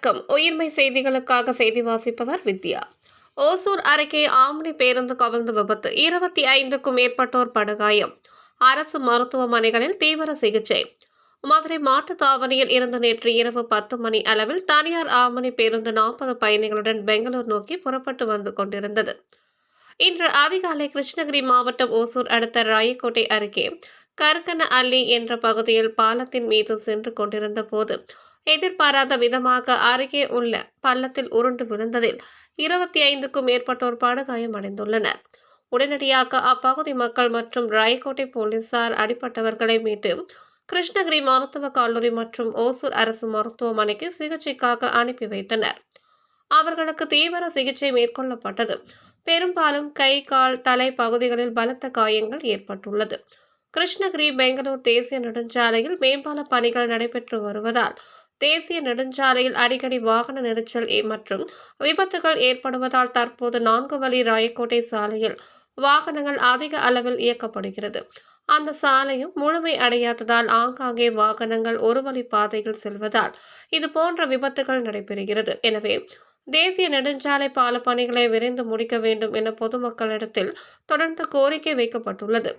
வணக்கம். உயிர்மை செய்திகளுக்காக செய்தி வாசிப்பவர் வித்யா. ஓசூர் அருகே ஆம்னி பேருந்து கவிழ்ந்து விபத்து, 25க்கும் மேற்பட்டோர் படுகாயம். அரசு மருத்துவமனைகளில் தீவிர சிகிச்சை. மதுரை மாட்டுத்தாவணியில் இருந்து நேற்று இரவு 10 மணி அளவில் தனியார் ஆம்னி பேருந்து 40 பயணிகளுடன் பெங்களூர் நோக்கி புறப்பட்டு வந்து கொண்டிருந்தது. இன்று அதிகாலை கிருஷ்ணகிரி மாவட்டம் ஓசூர் அடுத்த ராயக்கோட்டை அருகே கருக்கன அள்ளி என்ற பகுதியில் பாலத்தின் மீது சென்று கொண்டிருந்த போது எதிர்பாராத விதமாக அருகே உள்ள பள்ளத்தில் உருண்டு விழுந்ததில் 25க்கும் மேற்பட்டோர் படுகாயமடைந்துள்ளனர். உடனடியாக அப்பகுதி மக்கள் மற்றும் ராயக்கோட்டை போலீசார் அடிப்பட்டவர்களை மீட்டு கிருஷ்ணகிரி மருத்துவக் கல்லூரி மற்றும் ஓசூர் அரசு மருத்துவமனைக்கு சிகிச்சைக்காக அனுப்பி வைத்தனர். அவர்களுக்கு தீவிர சிகிச்சை மேற்கொள்ளப்பட்டது. பெரும்பாலும் கை, கால், தலை பகுதிகளில் பலத்த காயங்கள் ஏற்பட்டுள்ளது. கிருஷ்ணகிரி பெங்களூர் தேசிய நெடுஞ்சாலையில் மேம்பால பணிகள் நடைபெற்று வருவதால் தேசிய நெடுஞ்சாலையில் அடிக்கடி வாகன நெரிசல் மற்றும் விபத்துகள் ஏற்படுவதால் தற்போது 4 வழி ராயக்கோட்டை சாலையில் வாகனங்கள் அதிக அளவில் இயக்கப்படுகிறது. அந்த சாலையும் முழுமை அடையாததால் ஆங்காங்கே வாகனங்கள் ஒரு வழி பாதையில் செல்வதால் இது போன்ற விபத்துகள் நடைபெறுகிறது. எனவே தேசிய நெடுஞ்சாலை பால பணிகளை விரைந்து முடிக்க வேண்டும் என பொதுமக்களிடத்தில் தொடர்ந்து கோரிக்கை வைக்கப்பட்டுள்ளது.